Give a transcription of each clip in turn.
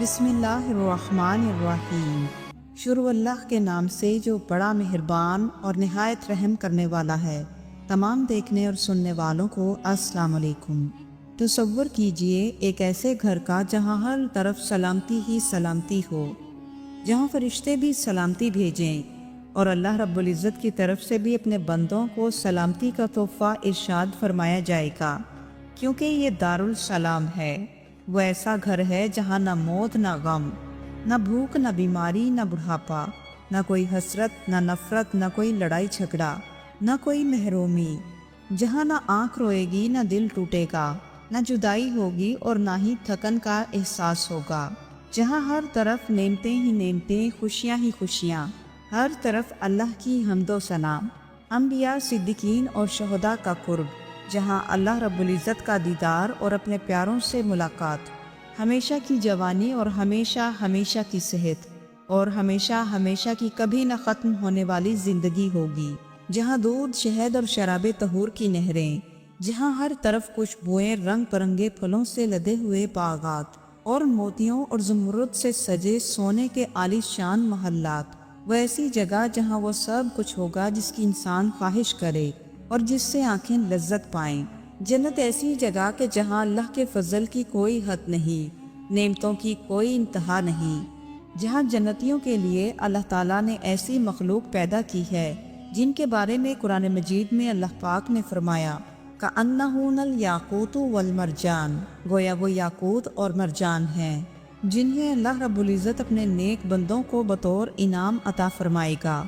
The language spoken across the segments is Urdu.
بسم اللہ الرحمن الرحیم۔ شروع اللہ کے نام سے جو بڑا مہربان اور نہایت رحم کرنے والا ہے۔ تمام دیکھنے اور سننے والوں کو السلام علیکم۔ تصور کیجئے ایک ایسے گھر کا جہاں ہر طرف سلامتی ہی سلامتی ہو، جہاں فرشتے بھی سلامتی بھیجیں اور اللہ رب العزت کی طرف سے بھی اپنے بندوں کو سلامتی کا تحفہ ارشاد فرمایا جائے گا، کیونکہ یہ دارالسلام ہے۔ وہ ایسا گھر ہے جہاں نہ موت نہ غم، نہ بھوک نہ بیماری نہ بڑھاپا، نہ کوئی حسرت نہ نفرت، نہ کوئی لڑائی جھگڑا، نہ کوئی محرومی، جہاں نہ آنکھ روئے گی نہ دل ٹوٹے گا، نہ جدائی ہوگی اور نہ ہی تھکن کا احساس ہوگا، جہاں ہر طرف نعمتیں ہی نعمتیں، خوشیاں ہی خوشیاں، ہر طرف اللہ کی حمد و ثنا، انبیاء، صدیقین اور شہداء کا قرب، جہاں اللہ رب العزت کا دیدار اور اپنے پیاروں سے ملاقات، ہمیشہ کی جوانی اور ہمیشہ ہمیشہ کی صحت اور ہمیشہ ہمیشہ کی کبھی نہ ختم ہونے والی زندگی ہوگی، جہاں دودھ، شہد اور شراب طہور کی نہریں، جہاں ہر طرف خوشبوئیں، رنگ برنگے پھلوں سے لدے ہوئے باغات اور موتیوں اور زمرد سے سجے سونے کے عالی شان محلات، وہ ایسی جگہ جہاں وہ سب کچھ ہوگا جس کی انسان خواہش کرے اور جس سے آنکھیں لذت پائیں۔ جنت ایسی جگہ کہ جہاں اللہ کے فضل کی کوئی حد نہیں، نعمتوں کی کوئی انتہا نہیں، جہاں جنتیوں کے لیے اللہ تعالیٰ نے ایسی مخلوق پیدا کی ہے جن کے بارے میں قرآن مجید میں اللہ پاک نے فرمایا کأنہن الیاقوت والمرجان، گویا وہ یاقوت اور مرجان ہیں جنہیں اللہ رب العزت اپنے نیک بندوں کو بطور انعام عطا فرمائے گا۔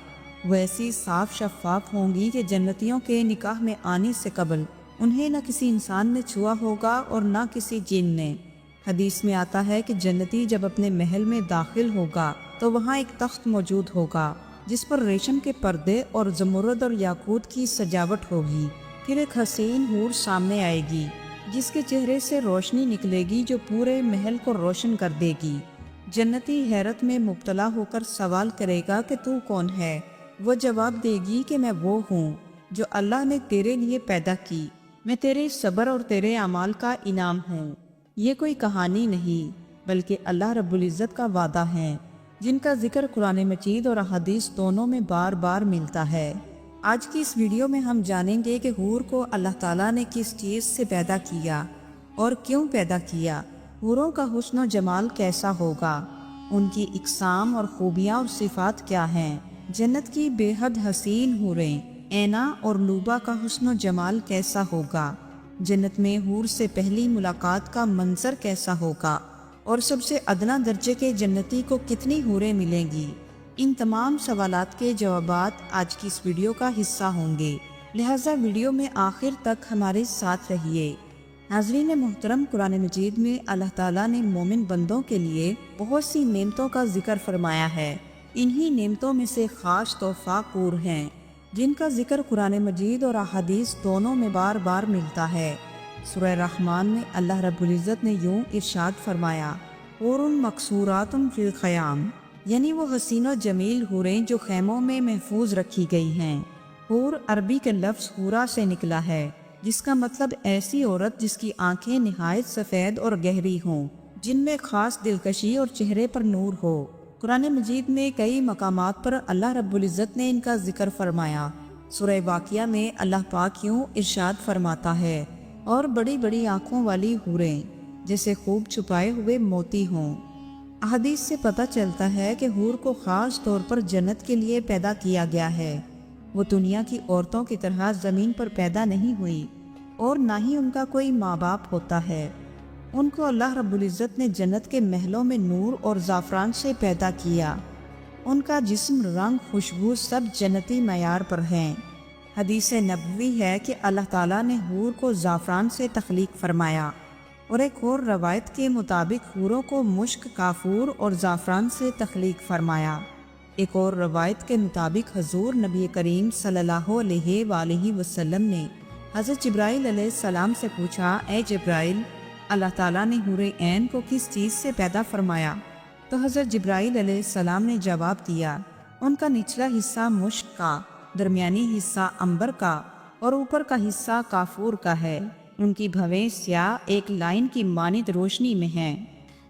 وہ ایسی صاف شفاف ہوں گی کہ جنتیوں کے نکاح میں آنے سے قبل انہیں نہ کسی انسان نے چھوا ہوگا اور نہ کسی جن نے۔ حدیث میں آتا ہے کہ جنتی جب اپنے محل میں داخل ہوگا تو وہاں ایک تخت موجود ہوگا جس پر ریشم کے پردے اور زمرد اور یاقوت کی سجاوٹ ہوگی۔ پھر ایک حسین حور سامنے آئے گی جس کے چہرے سے روشنی نکلے گی جو پورے محل کو روشن کر دے گی۔ جنتی حیرت میں مبتلا ہو کر سوال کرے گا کہ تو کون ہے؟ وہ جواب دے گی کہ میں وہ ہوں جو اللہ نے تیرے لیے پیدا کی، میں تیرے صبر اور تیرے اعمال کا انعام ہوں۔ یہ کوئی کہانی نہیں بلکہ اللہ رب العزت کا وعدہ ہے جن کا ذکر قرآن مجید اور احادیث دونوں میں بار بار ملتا ہے۔ آج کی اس ویڈیو میں ہم جانیں گے کہ حور کو اللہ تعالیٰ نے کس چیز سے پیدا کیا اور کیوں پیدا کیا، حوروں کا حسن و جمال کیسا ہوگا، ان کی اقسام اور خوبیاں اور صفات کیا ہیں، جنت کی بے حد حسین حوریں اینا اور لوبا کا حسن و جمال کیسا ہوگا، جنت میں حور سے پہلی ملاقات کا منظر کیسا ہوگا، اور سب سے ادنا درجے کے جنتی کو کتنی حوریں ملیں گی۔ ان تمام سوالات کے جوابات آج کی اس ویڈیو کا حصہ ہوں گے، لہٰذا ویڈیو میں آخر تک ہمارے ساتھ رہیے۔ ناظرین محترم، قرآن مجید میں اللہ تعالیٰ نے مومن بندوں کے لیے بہت سی نعمتوں کا ذکر فرمایا ہے۔ انہی نعمتوں میں سے خاص تحفہ حور ہیں جن کا ذکر قرآن مجید اور احادیث دونوں میں بار بار ملتا ہے۔ سورہ رحمان میں اللہ رب العزت نے یوں ارشاد فرمایا حور مقصورات فی الخیام، یعنی وہ حسین و جمیل حوریں جو خیموں میں محفوظ رکھی گئی ہیں۔ حور عربی کے لفظ حورا سے نکلا ہے جس کا مطلب ایسی عورت جس کی آنکھیں نہایت سفید اور گہری ہوں، جن میں خاص دلکشی اور چہرے پر نور ہو۔ قرآن مجید میں کئی مقامات پر اللہ رب العزت نے ان کا ذکر فرمایا۔ سورہ واقعہ میں اللہ پاک یوں ارشاد فرماتا ہے اور بڑی بڑی آنکھوں والی حوریں جیسے خوب چھپائے ہوئے موتی ہوں۔ احادیث سے پتہ چلتا ہے کہ حور کو خاص طور پر جنت کے لیے پیدا کیا گیا ہے۔ وہ دنیا کی عورتوں کی طرح زمین پر پیدا نہیں ہوئی اور نہ ہی ان کا کوئی ماں باپ ہوتا ہے۔ ان کو اللہ رب العزت نے جنت کے محلوں میں نور اور زعفران سے پیدا کیا۔ ان کا جسم، رنگ، خوشبو سب جنتی معیار پر ہیں۔ حدیث نبوی ہے کہ اللہ تعالیٰ نے حور کو زعفران سے تخلیق فرمایا، اور ایک اور روایت کے مطابق حوروں کو مشک، کافور اور زعفران سے تخلیق فرمایا۔ ایک اور روایت کے مطابق حضور نبی کریم صلی اللہ علیہ وآلہ وسلم نے حضرت جبرائیل علیہ السلام سے پوچھا، اے جبرائیل، اللہ تعالیٰ نے حور عین کو کس چیز سے پیدا فرمایا؟ تو حضرت جبرائیل علیہ السلام نے جواب دیا، ان کا نچلا حصہ مشک کا، درمیانی حصہ عنبر کا اور اوپر کا حصہ کافور کا ہے۔ ان کی بھویں سیاہ ایک لائن کی مانند روشنی میں ہیں۔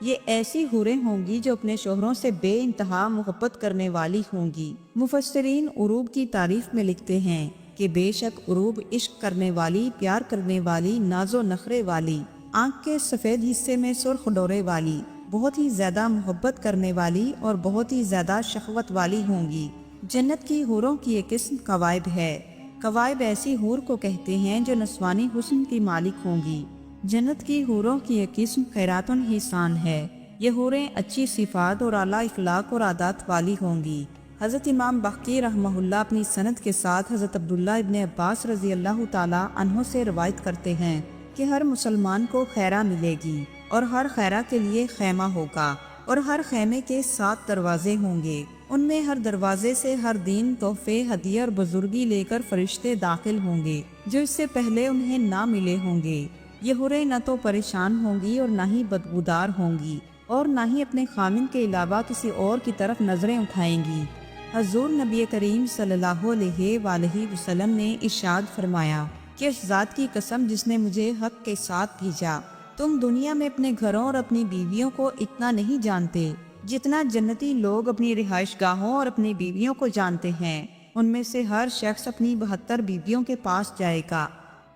یہ ایسی حوریں ہوں گی جو اپنے شوہروں سے بے انتہا محبت کرنے والی ہوں گی۔ مفسرین عروب کی تعریف میں لکھتے ہیں کہ بے شک عروب عشق کرنے والی، پیار کرنے والی، ناز و نخرے والی، آنکھ کے سفید حصے میں سرخ ڈورے والی، بہت ہی زیادہ محبت کرنے والی اور بہت ہی زیادہ شہوت والی ہوں گی۔ جنت کی حوروں کی ایک قسم قوائب ہے۔ قوائب ایسی حور کو کہتے ہیں جو نسوانی حسن کی مالک ہوں گی۔ جنت کی حوروں کی ایک قسم خیرات الحسان ہے۔ یہ حوریں اچھی صفات اور اعلیٰ اخلاق اور عادات والی ہوں گی۔ حضرت امام بحقی رحمہ اللہ اپنی سند کے ساتھ حضرت عبداللہ ابن عباس رضی اللہ تعالیٰ عنہ سے روایت کرتے ہیں کہ ہر مسلمان کو خیرہ ملے گی اور ہر خیرہ کے لیے خیمہ ہوگا اور ہر خیمے کے 7 دروازے ہوں گے۔ ان میں ہر دروازے سے ہر دن تحفے، ہدیے اور بزرگی لے کر فرشتے داخل ہوں گے جو اس سے پہلے انہیں نہ ملے ہوں گے۔ یہ حوریں نہ تو پریشان ہوں گی اور نہ ہی بدبودار ہوں گی اور نہ ہی اپنے خامن کے علاوہ کسی اور کی طرف نظریں اٹھائیں گی۔ حضور نبی کریم صلی اللہ علیہ وآلہ وسلم نے ارشاد فرمایا کہ اس ذات کی قسم جس نے مجھے حق کے ساتھ بھیجا، تم دنیا میں اپنے گھروں اور اپنی بیویوں کو اتنا نہیں جانتے جتنا جنتی لوگ اپنی رہائش گاہوں اور اپنی بیویوں کو جانتے ہیں۔ ان میں سے ہر شخص اپنی 72 بیویوں کے پاس جائے گا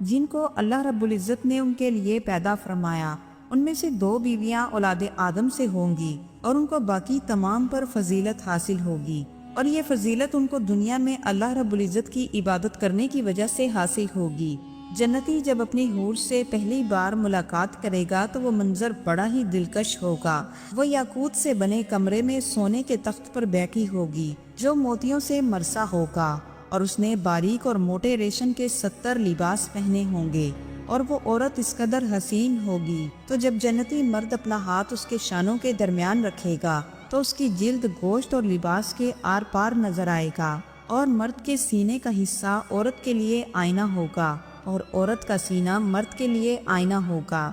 جن کو اللہ رب العزت نے ان کے لیے پیدا فرمایا۔ ان میں سے 2 بیویاں اولاد آدم سے ہوں گی اور ان کو باقی تمام پر فضیلت حاصل ہوگی، اور یہ فضیلت ان کو دنیا میں اللہ رب العزت کی عبادت کرنے کی وجہ سے حاصل ہوگی۔ جنتی جب اپنی حور سے پہلی بار ملاقات کرے گا تو وہ منظر بڑا ہی دلکش ہوگا۔ وہ یاقوت سے بنے کمرے میں سونے کے تخت پر بیٹھی ہوگی جو موتیوں سے مرصع ہوگا، اور اس نے باریک اور موٹے ریشم کے 70 لباس پہنے ہوں گے، اور وہ عورت اس قدر حسین ہوگی تو جب جنتی مرد اپنا ہاتھ اس کے شانوں کے درمیان رکھے گا تو اس کی جلد گوشت اور لباس کے آر پار نظر آئے گا، اور مرد کے سینے کا حصہ عورت کے لیے آئینہ ہوگا اور عورت کا سینہ مرد کے لیے آئینہ ہوگا۔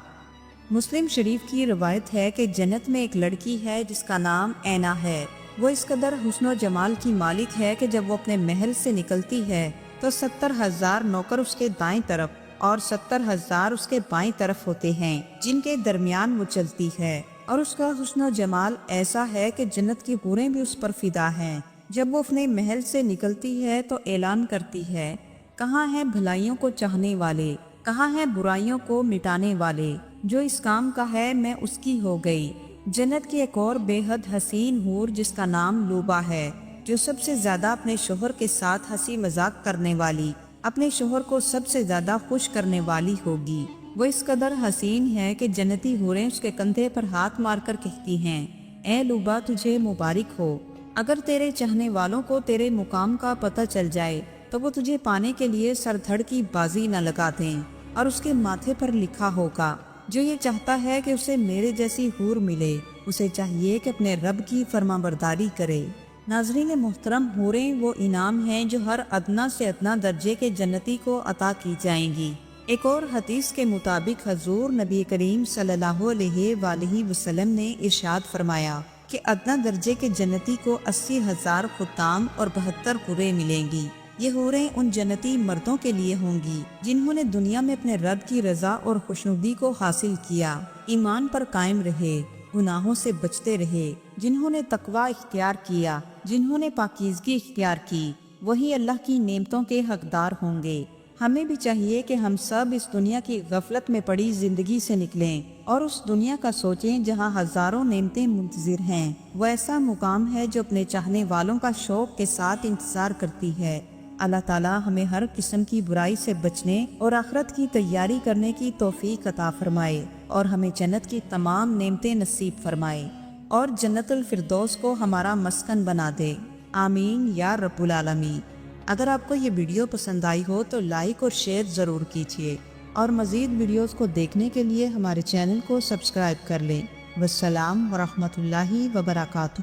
مسلم شریف کی روایت ہے کہ جنت میں ایک لڑکی ہے جس کا نام اینا ہے۔ وہ اس قدر حسن و جمال کی مالک ہے کہ جب وہ اپنے محل سے نکلتی ہے تو 70,000 نوکر اس کے دائیں طرف اور 70,000 اس کے بائیں طرف ہوتے ہیں جن کے درمیان وہ چلتی ہے، اور اس کا حسن و جمال ایسا ہے کہ جنت کی حوریں بھی اس پر فدا ہیں۔ جب وہ اپنے محل سے نکلتی ہے تو اعلان کرتی ہے، کہاں ہیں بھلائیوں کو چاہنے والے، کہاں ہیں برائیوں کو مٹانے والے، جو اس کام کا ہے میں اس کی ہو گئی۔ جنت کی ایک اور بے حد حسین حور جس کا نام لوبا ہے، جو سب سے زیادہ اپنے شوہر کے ساتھ ہنسی مذاق کرنے والی، اپنے شوہر کو سب سے زیادہ خوش کرنے والی ہوگی۔ وہ اس قدر حسین ہے کہ جنتی حوریں اس کے کندھے پر ہاتھ مار کر کہتی ہیں، اے لوبا تجھے مبارک ہو، اگر تیرے چاہنے والوں کو تیرے مقام کا پتہ چل جائے تو وہ تجھے پانے کے لیے سر دھڑ کی بازی نہ لگا دیں، اور اس کے ماتھے پر لکھا ہوگا، جو یہ چاہتا ہے کہ اسے میرے جیسی حور ملے، اسے چاہیے کہ اپنے رب کی فرما برداری کرے۔ ناظرین محترم، حوریں وہ انعام ہیں جو ہر ادنا سے ادنا درجے کے جنتی کو عطا کی جائیں گی۔ ایک اور حدیث کے مطابق حضور نبی کریم صلی اللہ علیہ وآلہ وسلم نے ارشاد فرمایا کہ ادنا درجے کے جنتی کو 80,000 خدام اور 72 حوریں ملیں گی۔ یہ حوریں ان جنتی مردوں کے لیے ہوں گی جنہوں نے دنیا میں اپنے رب کی رضا اور خوشنودی کو حاصل کیا، ایمان پر قائم رہے، گناہوں سے بچتے رہے، جنہوں نے تقوی اختیار کیا، جنہوں نے پاکیزگی اختیار کی، وہی اللہ کی نعمتوں کے حقدار ہوں گے۔ ہمیں بھی چاہیے کہ ہم سب اس دنیا کی غفلت میں پڑی زندگی سے نکلیں اور اس دنیا کا سوچیں جہاں ہزاروں نعمتیں منتظر ہیں۔ وہ ایسا مقام ہے جو اپنے چاہنے والوں کا شوق کے ساتھ انتظار کرتی ہے۔ اللہ تعالی ہمیں ہر قسم کی برائی سے بچنے اور آخرت کی تیاری کرنے کی توفیق عطا فرمائے، اور ہمیں جنت کی تمام نعمتیں نصیب فرمائے، اور جنت الفردوس کو ہمارا مسکن بنا دے۔ آمین یا رب العالمین۔ اگر آپ کو یہ ویڈیو پسند آئی ہو تو لائک اور شیئر ضرور کیجیے، اور مزید ویڈیوز کو دیکھنے کے لیے ہمارے چینل کو سبسکرائب کر لیں۔ والسلام ورحمۃ اللہ وبرکاتہ۔